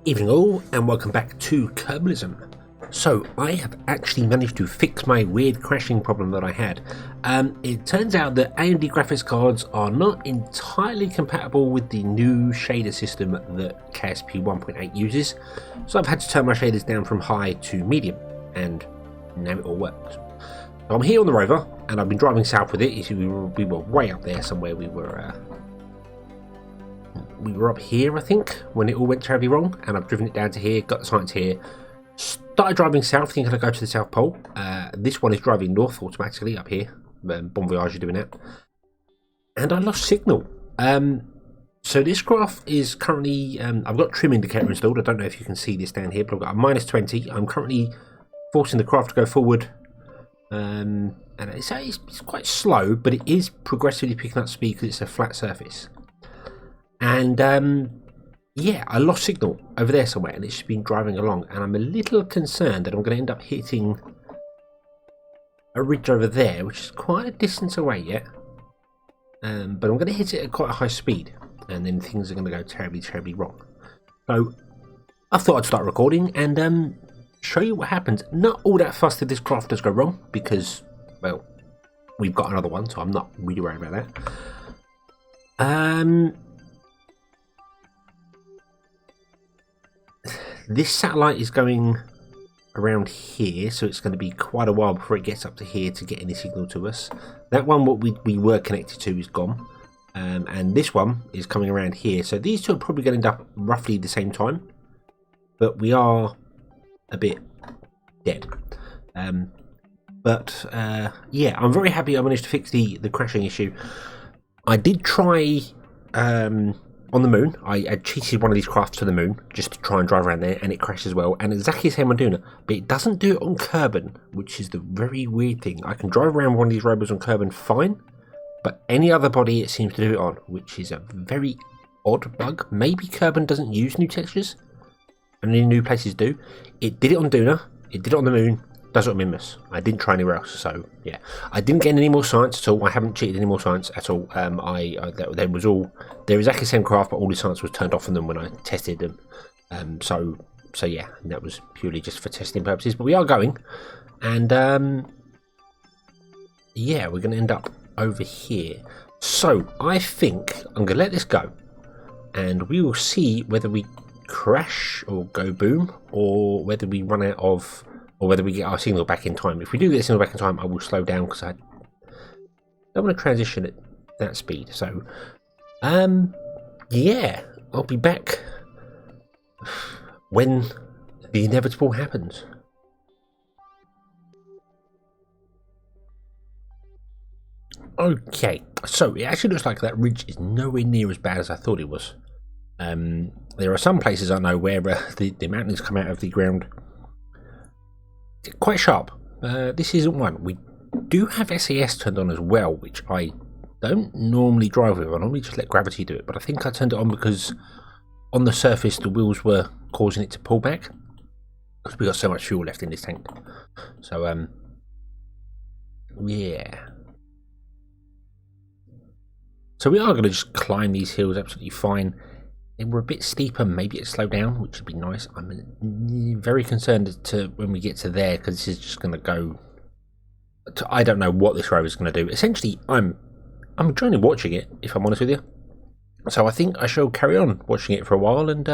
Evening all, and welcome back to Kerbalism. So, I have actually managed to fix my weird crashing problem that I had. It turns out that AMD graphics cards are not entirely compatible with the new shader system that KSP 1.8 uses, so I've had to turn my shaders down from high to medium, and now it all works. So I'm here on the rover, and I've been driving south with it. You see, we were way up there somewhere. We were up here, I think, when it all went terribly wrong, and I've driven it down to here, got the science here, started driving south, thinking I'd go to the South Pole. This one is driving north automatically up here. Bon voyage, doing that. And I lost signal. So this craft is currently, I've got trim indicator installed. I don't know if you can see this down here, but I've got a -20. I'm currently forcing the craft to go forward. And it's quite slow, but it is progressively picking up speed because it's a flat surface. And yeah, I lost signal over there somewhere, and it's just been driving along, and I'm a little concerned that I'm going to end up hitting a ridge over there, which is quite a distance away yet. But I'm going to hit it at quite a high speed, and then things are going to go terribly, terribly wrong. So I thought I'd start recording and show you what happens. Not all that fast if this craft does go wrong, because, well, we've got another one, so I'm not really worried about that. This satellite is going around here, so it's going to be quite a while before it gets up to here to get any signal to us. That one, what we were connected to, is gone. And this one is coming around here. So these two are probably going to end up roughly the same time. But we are a bit dead. Yeah, I'm very happy I managed to fix the crashing issue. I did try... on the moon, I cheated one of these crafts to the moon just to try and drive around there, and it crashed as well. And exactly the same on Duna, but it doesn't do it on Kerbal, which is the very weird thing. I can drive around one of these robots on Kerbal fine, but any other body it seems to do it on, which is a very odd bug. Maybe Kerbal doesn't use new textures, and any new places do. It did it on Duna, it did it on the moon, does it on Minmus. I didn't try anywhere else, so yeah. I didn't get any more science at all. I haven't cheated any more science at all. They're exactly the same craft, but all the science was turned off on them when I tested them. So yeah, that was purely just for testing purposes. But we are going, and yeah, we're going to end up over here. So I think I'm going to let this go, and we will see whether we crash or go boom, or whether we run out of... or whether we get our signal back in time. If we do get the signal back in time, I will slow down because I don't want to transition at that speed. So, yeah, I'll be back when the inevitable happens. Okay, so it actually looks like that ridge is nowhere near as bad as I thought it was. There are some places I know where the mountains come out of the ground quite sharp. This isn't one. We do have SAS turned on as well, which I don't normally drive with. I normally just let gravity do it, but I think I turned it on because on the surface the wheels were causing it to pull back because we got so much fuel left in this tank. So yeah. So we are going to just climb these hills absolutely fine. They were a bit steeper, maybe it slowed down, which would be nice. I'm very concerned as to when we get to there, because this is just going to go... I don't know what this rover is going to do. Essentially, I'm enjoying watching it, if I'm honest with you. So I think I shall carry on watching it for a while and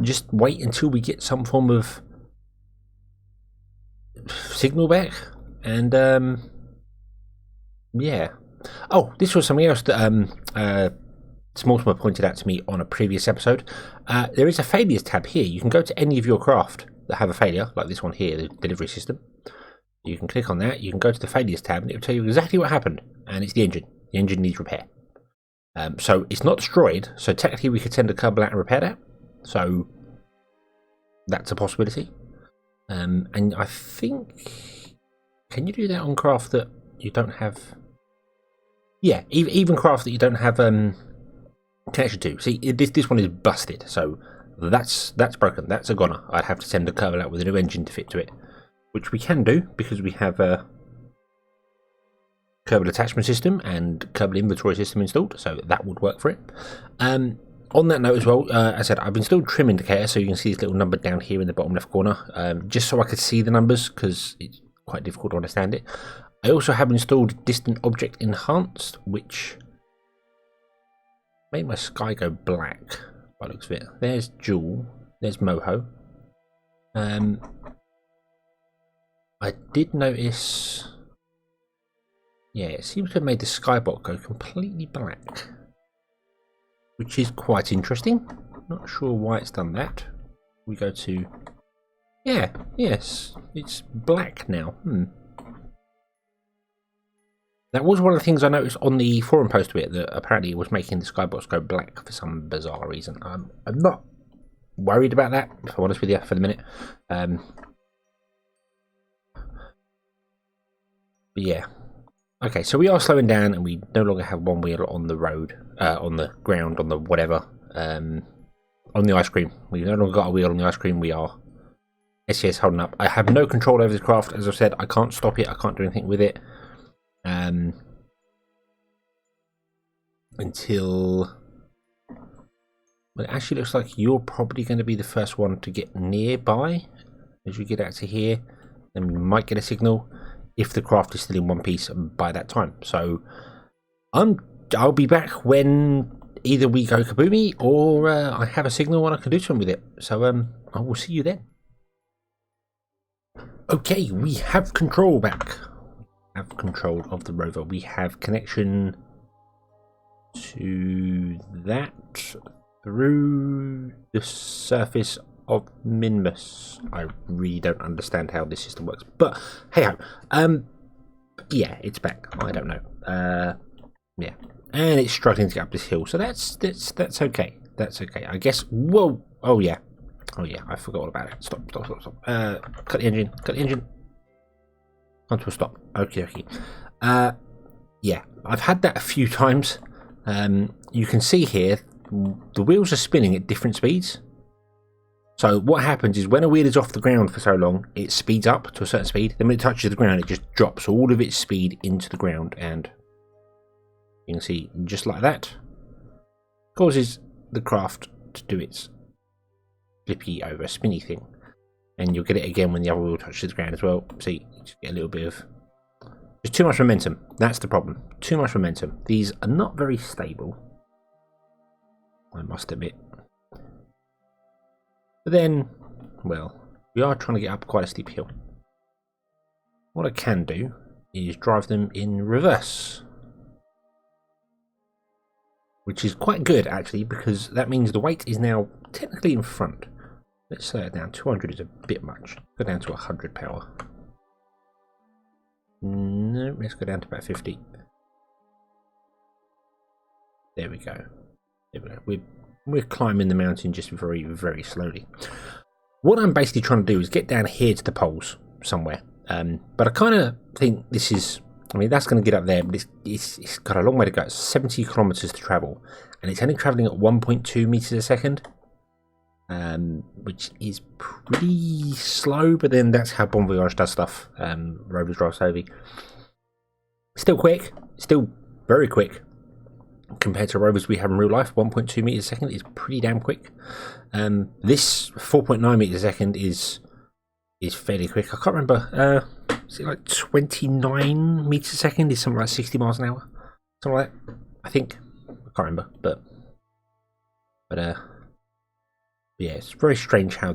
just wait until we get some form of signal back. And yeah. Oh, this was something else that... Mortimer pointed out to me on a previous episode. There is a failures tab here. You can go to any of your craft that have a failure, like this one here, the delivery system. You can click on that, you can go to the failures tab, and it will tell you exactly what happened. And it's the engine. The engine needs repair. So it's not destroyed, so technically we could send a Kerbal out and repair that. So that's a possibility. And I think... Can you do that on craft that you don't have... Yeah, even craft that you don't have... connection to. See, this one is busted, so that's broken. That's a goner. I'd have to send a Kerbal out with a new engine to fit to it, which we can do because we have a Kerbal attachment system and Kerbal inventory system installed, so that would work for it. on that note as well, as I said, I've installed trim indicator, so you can see this little number down here in the bottom left corner, just so I could see the numbers, because it's quite difficult to understand it. I also have installed distant object enhanced, which made my sky go black by the looks of it. There's Jewel, there's Moho. I did notice, yeah, it seems to have made the skybot go completely black, which is quite interesting. Not sure why it's done that. We go to, yeah, yes, it's black now. That was one of the things I noticed on the forum post of it, that apparently it was making the skybots go black for some bizarre reason. I'm not worried about that, if I'm honest with you, for the minute. But yeah. Okay, so we are slowing down, and we no longer have one wheel on the road, on the ground, on the whatever, on the ice cream. We've no longer got a wheel on the ice cream. We are SES holding up. I have no control over this craft. As I've said, I can't stop it. I can't do anything with it. Until, well, it actually looks like you're probably going to be the first one to get nearby as you get out to here. Then we might get a signal if the craft is still in one piece by that time. So I'll be back when either we go kaboomy or I have a signal and I can do something with it. So I will see you then. Okay, we have control back. Have control of the rover. We have connection to that through the surface of Minmus. I really don't understand how this system works, but hey ho. Yeah, it's back. I don't know. Yeah, and it's struggling to get up this hill, so that's okay. That's okay. I guess. Whoa. Oh yeah. I forgot all about it. Stop. Cut the engine. Onto a stop. Okay. Yeah, I've had that a few times. You can see here the wheels are spinning at different speeds. So what happens is when a wheel is off the ground for so long, it speeds up to a certain speed. Then when it touches the ground, it just drops all of its speed into the ground, and you can see just like that causes the craft to do its flippy over spinny thing. And you'll get it again when the other wheel touches the ground as well. See, you just get a little bit of, there's too much momentum. That's the problem. Too much momentum. These are not very stable, I must admit. But then, well, we are trying to get up quite a steep hill. What I can do is drive them in reverse, which is quite good actually, because that means the weight is now technically in front. Let's slow it down. 200 is a bit much. Go down to 100 power. No, let's go down to about 50. There we go. We're climbing the mountain just very, very slowly. What I'm basically trying to do is get down here to the poles somewhere. But I kind of think this is, I mean, that's going to get up there, but it's got a long way to go. It's 70 kilometers to travel, and it's only traveling at 1.2 meters a second. Which is pretty slow, but then that's how Bon Voyage does stuff. Rovers drive slowly. Still quick, still very quick compared to rovers we have in real life. 1.2 meters a second is pretty damn quick. This 4.9 meters a second is fairly quick. I can't remember. Is it like 29 meters a second? Is something like 60 miles an hour? Something like that. I think. I can't remember, but yeah, it's very strange how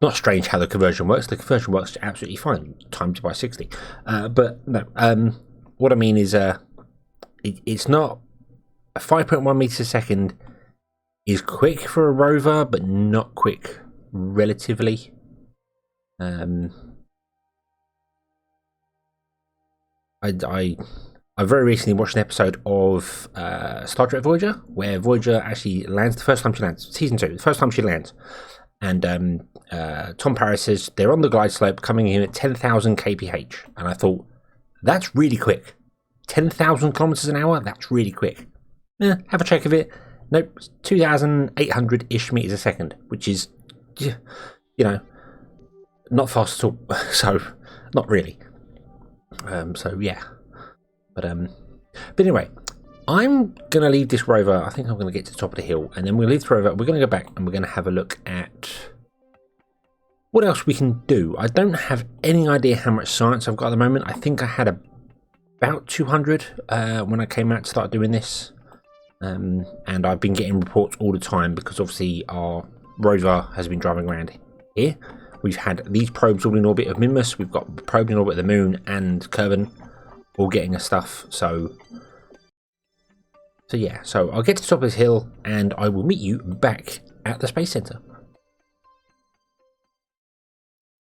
not strange how the conversion works. The conversion works absolutely fine, times by 60. But no, what I mean is, it's not, a 5.1 meters a second is quick for a rover, but not quick relatively. I very recently watched an episode of Star Trek Voyager, where Voyager actually lands the first time she lands. Season 2, the first time she lands. And Tom Paris says they're on the glide slope coming in at 10,000 kph. And I thought, that's really quick. 10,000 kilometers an hour? That's really quick. Have a check of it. Nope, 2,800-ish meters a second, which is, you know, not fast at all. So, not really. So, yeah. But But anyway, I'm going to leave this rover. I think I'm going to get to the top of the hill, and then we'll leave the rover. We're going to go back and we're going to have a look at what else we can do. I don't have any idea how much science I've got at the moment. I think I had about 200 when I came out to start doing this. And I've been getting reports all the time because obviously our rover has been driving around here. We've had these probes all in orbit of Minmus. We've got probes in orbit of the moon and Kerbal all getting us stuff. So yeah, so I'll get to the top of this hill and I will meet you back at the Space Center.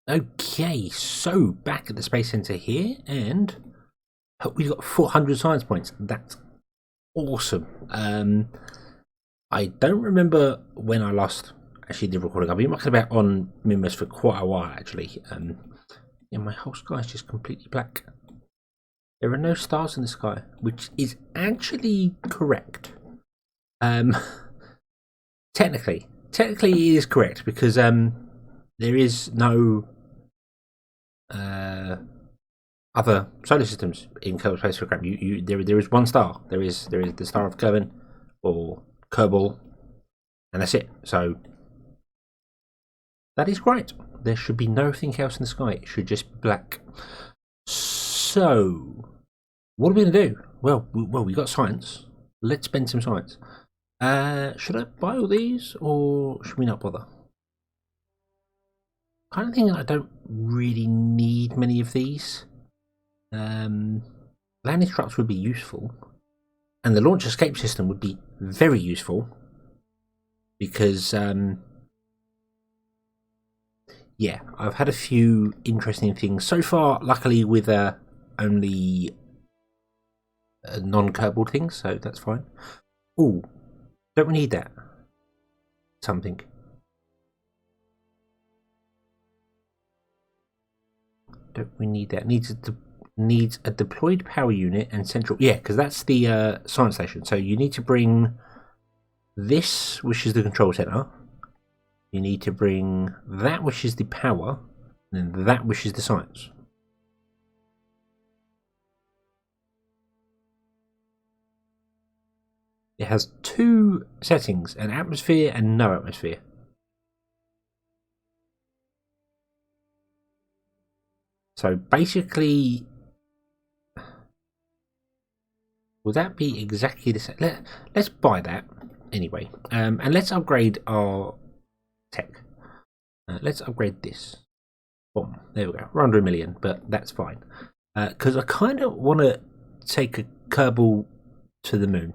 Okay, so back at the Space Center here, and we've got 400 science points. That's awesome. I don't remember when I last actually did recording. I've been mucking about on Minmus for quite a while actually. Yeah, my whole sky is just completely black. There are no stars in the sky, which is actually correct. Technically it is correct because there is no other solar systems in Kerbal Space Program. There is one star. There is the star of Kerbal or Kerbal, and that's it. So that is great. There should be nothing else in the sky. It should just be black. So what are we going to do? Well, we got science. Let's spend some science. Should I buy all these or should we not bother? Kind of thinking I don't really need many of these. Landing struts would be useful, and the launch escape system would be very useful because yeah, I've had a few interesting things so far, luckily with only non-Kerbal things, so that's fine. Oh, don't we need that? Something. Don't we need that? Needs a deployed power unit and central. Yeah, because that's the science station. So you need to bring this, which is the control center. You need to bring that, which is the power, and then that, which is the science. It has two settings: an atmosphere and no atmosphere. So basically, will that be exactly the same? Let's buy that anyway, and let's upgrade our tech. Let's upgrade this. Boom, there we go. We're under 1 million, but that's fine. Because I kind of want to take a Kerbal to the moon,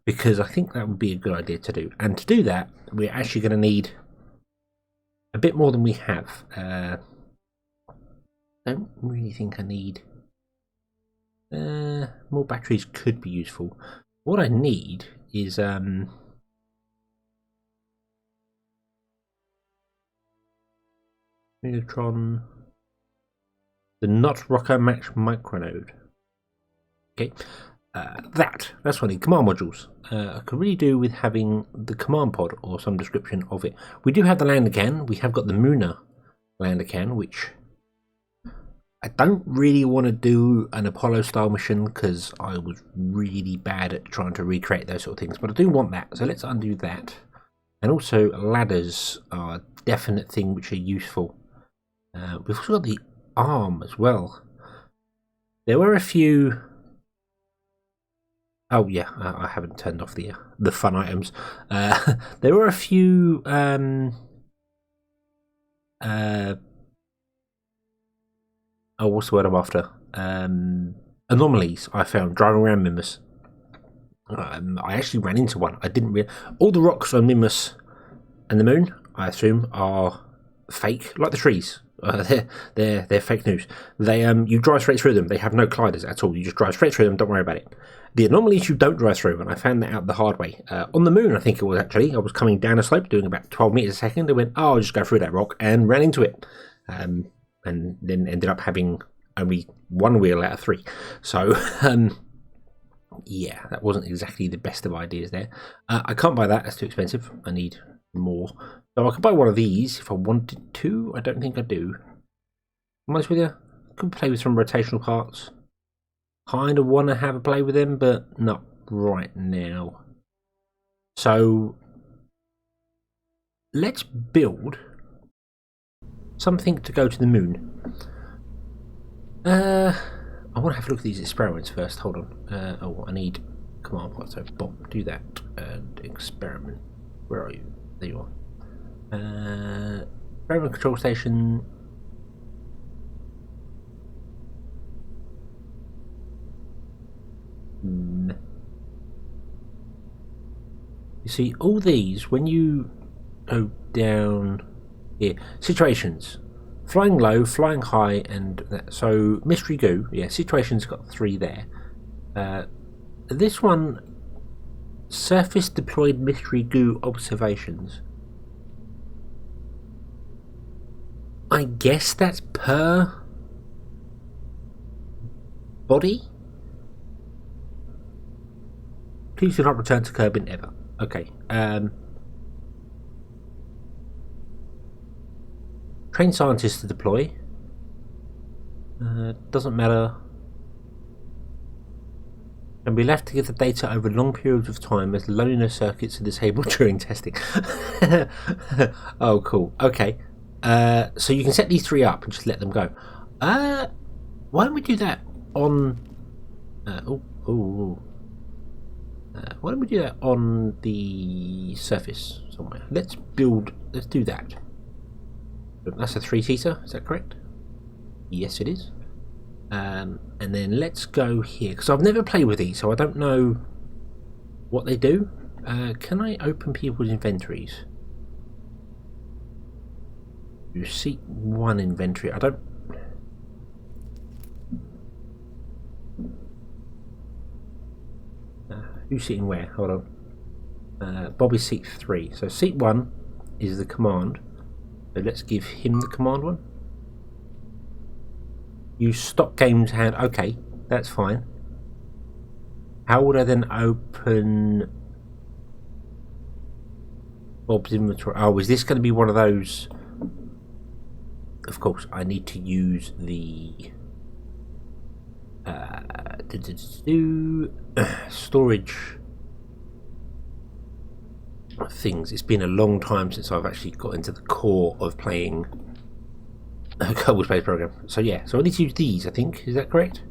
because I think that would be a good idea to do. And to do that, we're actually going to need a bit more than we have. Don't really think I need more batteries. Could be useful. What I need is neutron, the not Rocco Match micronode. Okay, that's what I need. Command modules. I could really do with having the command pod or some description of it. We do have the lander can. We have got the Mooner lander can, which I don't really want to do an Apollo style mission because I was really bad at trying to recreate those sort of things, but I do want that, so let's undo that. And also ladders are a definite thing which are useful. We've also got the arm as well. There were a few. Oh yeah, I haven't turned off the fun items. There were a few oh, what's the word I'm after? Anomalies I found driving around Minmus. I actually ran into one. I didn't really. All the rocks on Minmus and the moon, I assume, are fake, like the trees. They're fake news. They you drive straight through them. They have no colliders at all. You just drive straight through them. Don't worry about it. The anomalies you don't drive through, and I found that out the hard way. On the moon, I think it was actually. I was coming down a slope, doing about 12 meters a second. I went, oh, I'll just go through that rock, and ran into it. And then ended up having only one wheel out of 3. So, yeah, that wasn't exactly the best of ideas there. I can't buy that. That's too expensive. I need more. So I could buy one of these if I wanted to. I don't think I do. Am I honest with you? I could play with some rotational parts. kind of want to have a play with them, but not right now. So let's build something to go to the moon. I want to have a look at these experiments first. Hold on. Oh, I need command part. So bomb, do that and experiment. Where are you? There you are. Experiment control station. You see, all these, when you go down here, situations, flying low, flying high, and that. So mystery goo, yeah, situations got 3 there. This one, surface deployed mystery goo observations. I guess that's per body. Please do not return to Kerbin ever. Okay. Train scientists to deploy. Doesn't matter. And be left to get the data over long periods of time as loneliness circuits are disabled during testing. Oh, cool. Okay. So you can set these 3 up and just let them go. Why don't we do that on... why don't we do that on the surface somewhere? Let's do that. That's a 3-seater, is that correct? Yes, it is. And then let's go here, because I've never played with these, so I don't know what they do. Can I open people's inventories? You seat 1 inventory. I don't... who's sitting where? Hold on. Bobby's seat 3. So seat 1 is the command. So let's give him the command one. Use stock games hand. Okay, that's fine. How would I then open Bob's inventory? Oh, is this going to be one of those? Of course, I need to use the storage things. It's been a long time since I've actually got into the core of playing Kerbal Space Program. So yeah, so I need to use these, I think. Is that correct?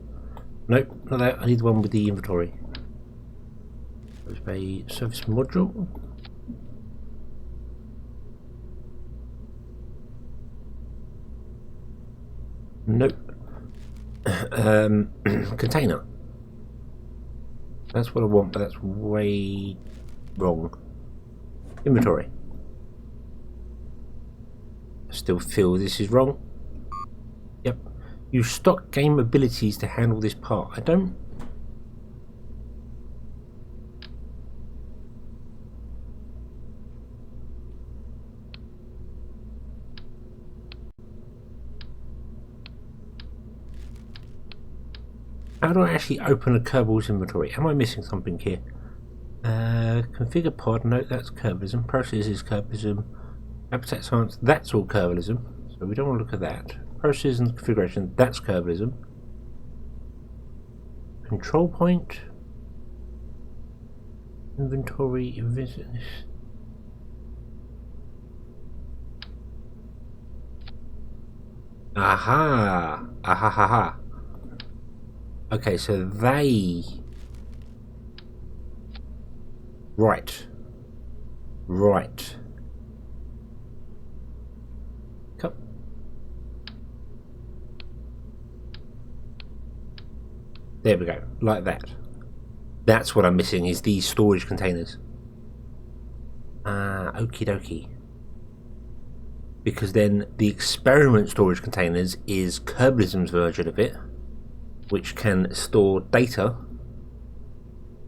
Nope, not that. I need the one with the inventory. A service module. Nope. Container. That's what I want, but that's way wrong. Inventory. I still feel this is wrong. Yep. Use stock game abilities to handle this part. I don't... How do I actually open a Kerbal's inventory? Am I missing something here? Configure pod, no, that's Kerbalism. Process is Kerbalism. Habitat science, that's all Kerbalism. So we don't want to look at that. Process and configuration, that's Kerbalism. Control point. Inventory, visit. Aha! Aha ha ha. Okay, so they... Right. Right. Come. There we go, like that. That's what I'm missing, is these storage containers. Ah, okie dokie. Because then the experiment storage containers is Kerbalism's version of it, which can store data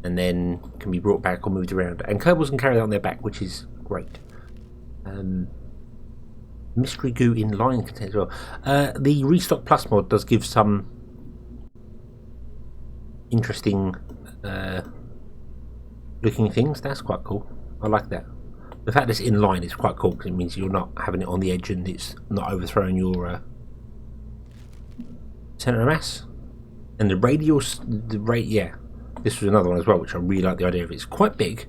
and then can be brought back or moved around. And Kerbals can carry that on their back, which is great. Mystery goo in line contains as well. The Restock Plus mod does give some interesting looking things. That's quite cool. I like that. The fact that it's in line is quite cool because it means you're not having it on the edge and it's not overthrowing your center of mass. And the radial, yeah, this was another one as well, which I really like the idea of. It's quite big,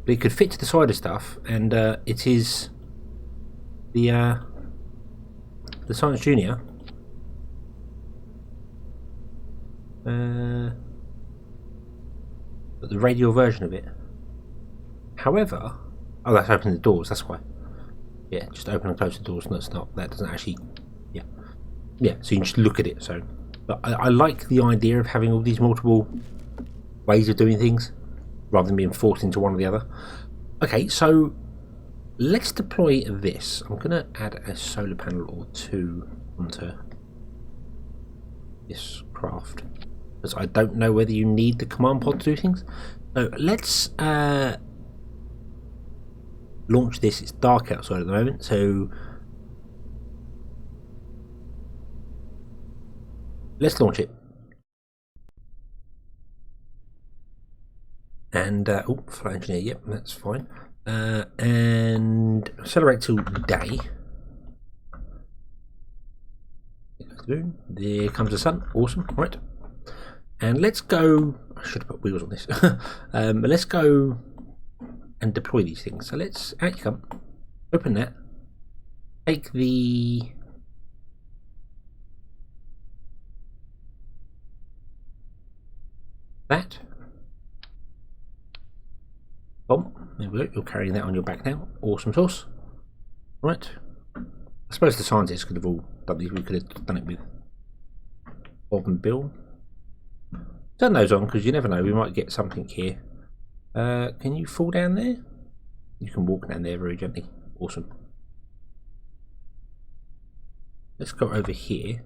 but it could fit to the side of stuff, and it is the Science Junior. But the radial version of it. However, oh, that's opening the doors. That's why. Yeah, just open and close the doors. No, it's not. That doesn't actually. Yeah, yeah. So you can just look at it. So, but I like the idea of having all these multiple ways of doing things, rather than being forced into one or the other. Okay, so let's deploy this. I'm going to add a solar panel or two onto this craft, because I don't know whether you need the command pod to do things. So let's launch this. It's dark outside at the moment, so let's launch it. And oh, flight engineer, yep, that's fine. And accelerate till day. There comes the sun. Awesome. Right. And let's go. I should have put wheels on this. Let's go and deploy these things. So let's out you come. Open that. Take the that. Boom. There we go. You're carrying that on your back now. Awesome sauce. Right. I suppose the scientists could have all done these. We could have done it with Bob and Bill. Turn those on, because you never know. We might get something here. Can you fall down there? You can walk down there very gently. Awesome. Let's go over here.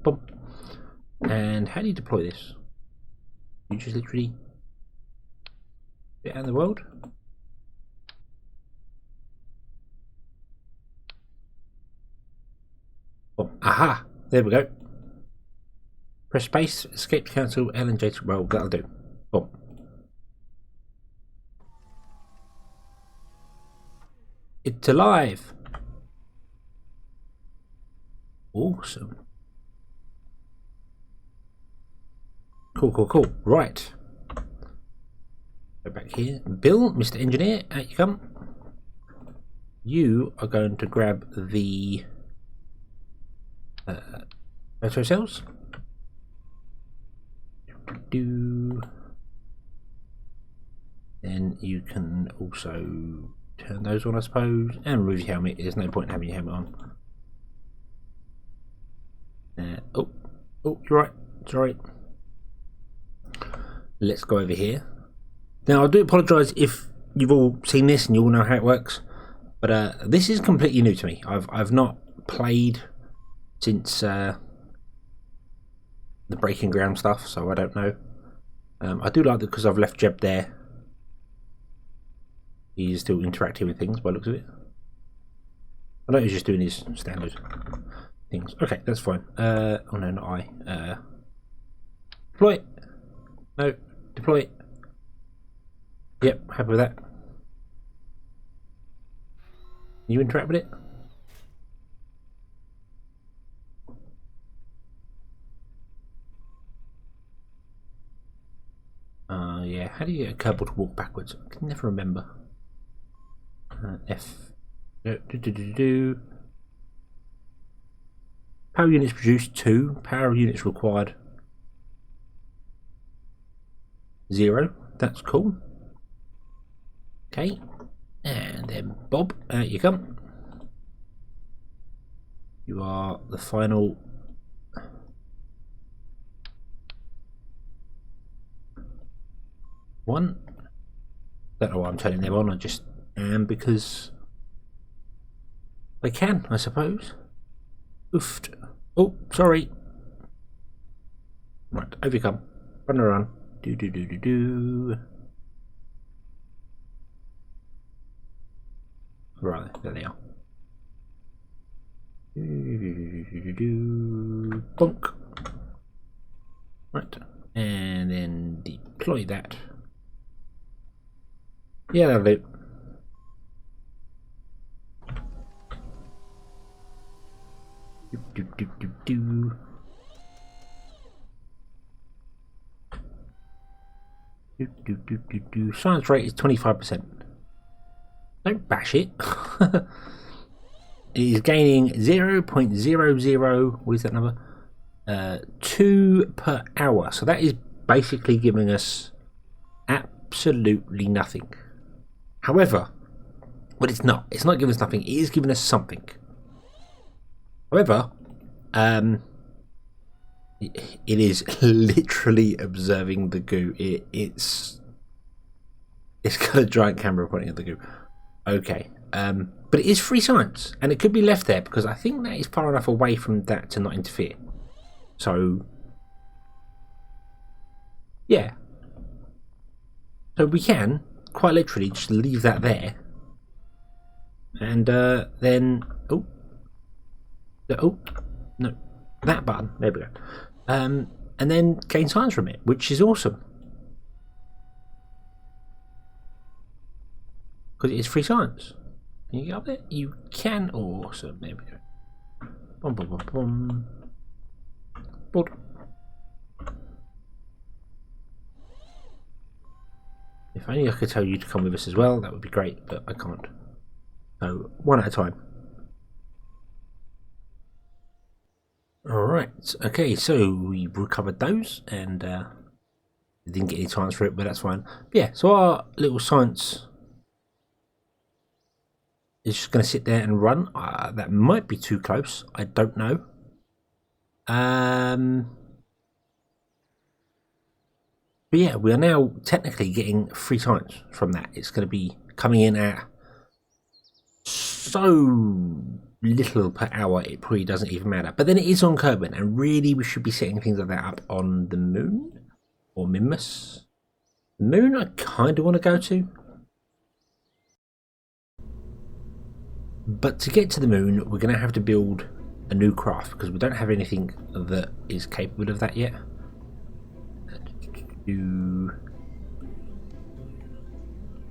Boom. And how do you deploy this? You just literally get out in the world. Oh, aha! There we go. Press space, escape to cancel, L and J to roll. That'll do. Boom. It's alive. Awesome. Cool, cool, cool. Right. Go back here. Bill, Mr. Engineer, out you come. You are going to grab the photo cells. Then you can also turn those on, I suppose, and remove your helmet. There's no point in having your helmet on. Oh, you're right. Sorry. Let's go over here. Now, I do apologise if you've all seen this and you all know how it works, but this is completely new to me. I've not played since the Breaking Ground stuff, so I don't know. I do like that because I've left Jeb there. He's still interacting with things by the looks of it. I know he's just doing his standard things. Okay, that's fine. Oh no, not I. Deploy it. No, deploy it. Yep, happy with that. You interact with it? Yeah, how do you get a Kerbal to walk backwards? I can never remember. F. Power units produced 2. Power units required 0. That's cool. Okay. And then Bob, out you come. You are the final one. Don't know why I'm turning them on, I just am because I can, I suppose. Oofed. Oh, sorry. Right, over you come. Run around. Do. Right, there they are. Bonk. Right, and then deploy that. Yeah, that'll do. Science rate is 25%. Don't bash it. It is gaining 0.00, what is that number? 2 per hour. So that is basically giving us absolutely nothing. However, well, it's not giving us nothing, it is giving us something. However, it is literally observing the goo. It's got a giant camera pointing at the goo. Okay, but it is free science, and it could be left there because I think that is far enough away from that to not interfere. So, yeah. So we can quite literally just leave that there, and then no, that button. There we go. And then gain science from it, which is awesome because it is free science. Can you get up there? You can. Awesome. There we go. Boom, boom, boom, boom. Board. If only I could tell you to come with us as well, that would be great, but I can't. So, one at a time. Alright, okay, so we recovered those, and didn't get any science for it, but that's fine. But yeah, so our little science is just going to sit there and run. That might be too close, I don't know. But yeah, we are now technically getting free science from that. It's going to be coming in at so little per hour, it probably doesn't even matter. But then it is on Kerbin, and really we should be setting things like that up on the moon or Minmus. The moon I kind of want to go to. But to get to the moon, we're going to have to build a new craft because we don't have anything that is capable of that yet.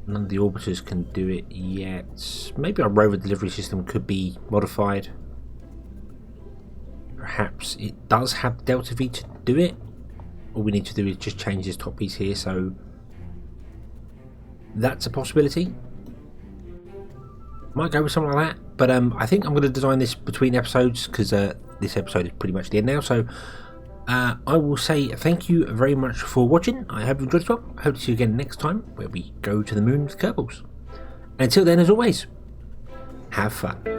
None of the orbiters can do it yet. Maybe our rover delivery system could be modified. Perhaps it does have Delta V to do it. All we need to do is just change this top piece here, so that's a possibility. Might go with something like that, but I think I'm going to design this between episodes because this episode is pretty much the end now. So I will say thank you very much for watching. I hope you enjoyed this one. I hope to see you again next time where we go to the moon with Kerbals. And until then, as always, have fun.